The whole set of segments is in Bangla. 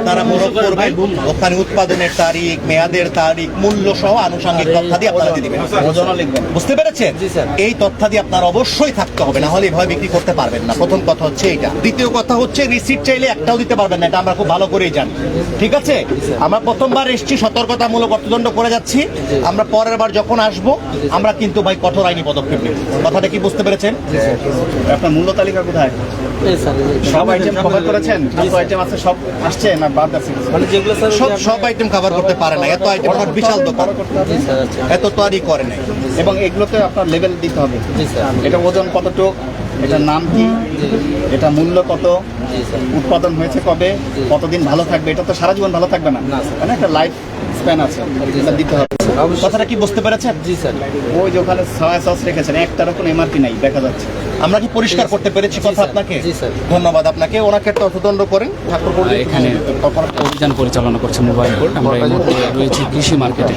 আপনারা মোড়ক করবেন, ওখানে উৎপাদনের তারিখ, মেয়াদের তারিখ, মূল্য সহ আনুষঙ্গিক তথ্যাদি আপনারা দিয়ে দিবেন, ওজনও লিখবেন। বুঝতে পেরেছেন? এই তথ্যাদি আপনার অবশ্যই থাকতে হবে, না হলে এভাবে বিক্রি করতে পারবেন না। প্রথম কথা হচ্ছে এইটা। দ্বিতীয় কথা হচ্ছে রিসিট চাইলে একটাও দিতে পারবেন না, এটা আমরা খুব ভালো করেই জানি। ঠিক আছে? আমরা প্রথমবার এসেছি, সতর্কতামূলক অর্থদণ্ড করে যাচ্ছি। আমরা পরের বার যখন আসবো আমরা কিন্তু ভাই কঠোর আইনি পদক্ষেপ নেব। কথাটা কি বুঝতে পেরেছেন? আপনার মূল্য তালিকা কোথায়? সব আইটেম কভার করেছেন? যত আইটেম আছে সব আসছে না বাদ আছে? মানে যেগুলো স্যার সব আইটেম কভার করতে পারে না, এত আইটেম আমার বিশাল দোকান, এত তো আরই করে নাই। এবং এগুলোতে আপনার লেভেল দিতে হবে। এটা ওজন কতটুক, এটার নাম কি, এটা মূল্য কত, উৎপাদন হয়েছে কবে, কতদিন ভালো থাকবে। এটা তো সারা জীবন ভালো থাকবে না, মানে একটা লাইফ স্প্যান আছে, এটা দিতে হবে। কথাটা কি বুঝতে পেরেছেন? জি স্যার। ওই যে ওখানে সয়া সস রেখেছেন, একটারও কোনো এমআরপি নাই দেখা যাচ্ছে। আমরা কি পরিষ্কার করতে পেরেছি কথা আপনাকে? জি স্যার। ধন্যবাদ আপনাকে। ওনাকে একটা অর্থদণ্ড করেন। এখানে অভিযান পরিচালনা করছে মোবাইল কোর্ট। আমরা এই মুহূর্তে রয়েছি কৃষি মার্কেটে।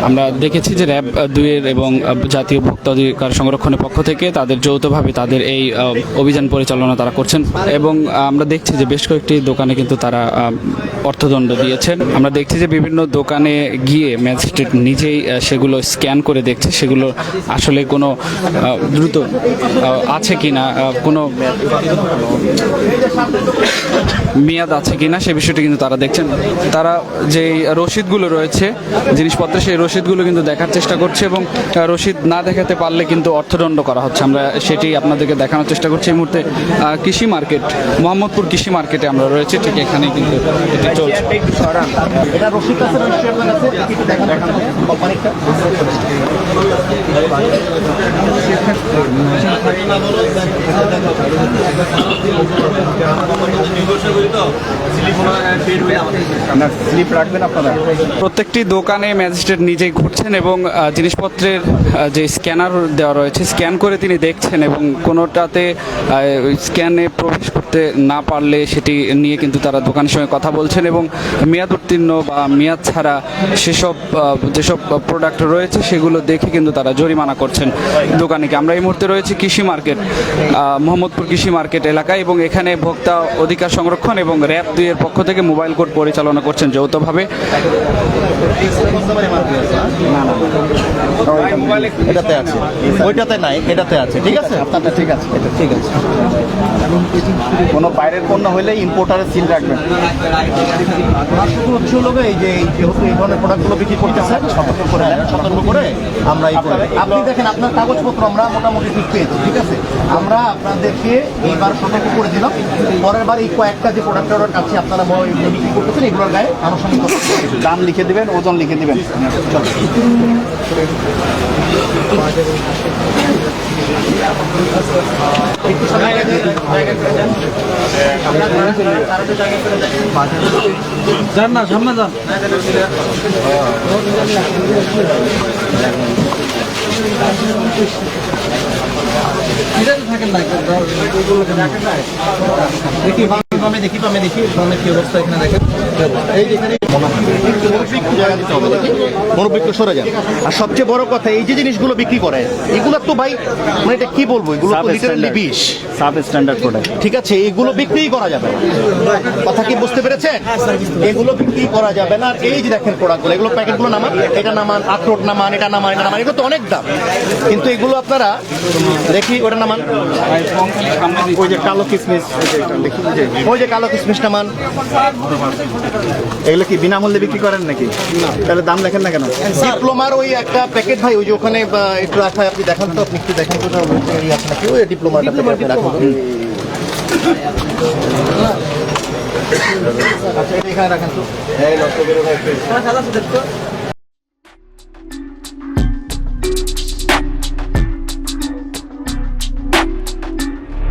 আমরা দেখেছি যে র্যাব 2 এবং জাতীয় ভোক্তা অধিকার সংরক্ষণের পক্ষ থেকে তাদের যৌথভাবে তাদের এই অভিযান পরিচালনা তারা করছেন, এবং আমরা দেখছি যে বেশ কয়েকটি দোকানে কিন্তু তারা অর্থদণ্ড দিয়েছেন। আমরা দেখছি যে বিভিন্ন দোকানে গিয়ে ম্যাজিস্ট্রেট নিজেই সেগুলো স্ক্যান করে দেখছে সেগুলো আসলে কোনো দ্রুত আছে কিনা, কোনো মেয়াদ আছে কিনা সে বিষয়টি কিন্তু তারা দেখছেন। তারা যে রসিদগুলো রয়েছে জিনিসপত্রের, সেই রসিদগুলো কিন্তু দেখার চেষ্টা করছে, এবং রসিদ না দেখাতে পারলে কিন্তু অর্থদণ্ড করা হচ্ছে। আমরা সেটি আপনাদেরকে দেখানোর চেষ্টা করছি। এই মুহূর্তে কৃষি মার্কেট, মোহাম্মদপুর কৃষি মার্কেটে আমরা রয়েছি, ঠিক এখানে কিন্তু এটি চলছে। এটা রসিদ আছে নিশ্চয়ই আপনার কাছে, একটু দেখান কোম্পানিটা। আপনার স্লিপ রাখবেন আপনারা। প্রত্যেকটি দোকানে ম্যাজিস্ট্রেট নিজেই ঘুরছেন এবং জিনিসপত্রের যে স্ক্যানার দেওয়া রয়েছে স্ক্যান করে তিনি দেখছেন, এবং কোনোটাতে স্ক্যানে প্রবেশ করতে না পারলে সেটি নিয়ে কিন্তু তারা দোকানের সঙ্গে কথা বলছেন, এবং মেয়াদ উত্তীর্ণ বা মেয়াদ ছাড়া যেসব প্রোডাক্ট রয়েছে সেগুলো দেখে কিন্তু তারা জরিমানা করছেন দোকানিকে। আমরা এই মুহূর্তে রয়েছি কৃষি মার্কেট, মোহাম্মদপুর কৃষি মার্কেট এলাকায়, এবং এখানে ভোক্তা অধিকার সংরক্ষণ এবং র্যাব 2 এর পক্ষ থেকে মোবাইল কোর্ট পরিচালনা করছেন যৌথভাবে। এটাতে আছে, ওইটাতে নাই, এটাতে আছে। ঠিক আছে, আপনারটা ঠিক আছে, এটা ঠিক আছে। কোনো বাইরের পণ্য হলে ইম্পোর্টারের সিল রাখবেন। হচ্ছে লোক এই যে যেহেতু এই ধরনের প্রোডাক্টগুলো বিক্রি করতেছেন, সতর্ক করে দেন, সতর্ক করে আমরা এই করে। আপনি দেখেন আপনার কাগজপত্র আমরা মোটামুটি ঠিক পেয়েছি। ঠিক আছে, আমরা আপনাদেরকে এইবার সতর্ক করে দিলাম, পরের বার এই কয়েকটা যে প্রোডাক্টের কাছে আপনারা বিক্রি করতেছেন এগুলোর গায়ে আনুষঙ্গিক দাম লিখে দিবেন, ওজন লিখে দিবেন। যান না, সামনে যান। থাকেন না, দেখি কি অবস্থা এখানে দেখেন। এই যেখানে মনোবিক্রি সরে যান। আর সবচেয়ে বড় কথা, এই যে জিনিসগুলো বিক্রি করে এগুলো তো ভাই মানে এটা কি বলবো, এগুলো তো লিটারালি বিষ, সাব স্ট্যান্ডার্ড প্রোডাক্ট। ঠিক আছে, এগুলো বিক্রি করা যাবে না। কথা কি বুঝতে পেরেছেন? এগুলো বিক্রি করা যাবে না। আর এই যে দেখেন প্রোডাক্টগুলো, এগুলো প্যাকেটগুলো নামান, এটা নামান, আখরোট নামান, এটা নামান, এটা নামান, এগুলো তো অনেক দাম। কিন্তু এগুলো আপনারা দেখি ওটা নামান, ওই যে কালো কিসমিস, ওই যে কালো কিশমিশ নামান। এগুলো কি বিনামূল্যে বিক্রি করেন নাকি? তাহলে দাম লেখেন না কেন? ডিপ্লোমার ওই একটা প্যাকেট ভাই, ওই যে ওখানে একটু রাখা, আপনি দেখান তো, আপনি একটু দেখেন তো আপনাকে ওই ডিপ্লোমারটা প্যাকেট রাখুন। আচ্ছা, এটা এখানে রাখেন তো।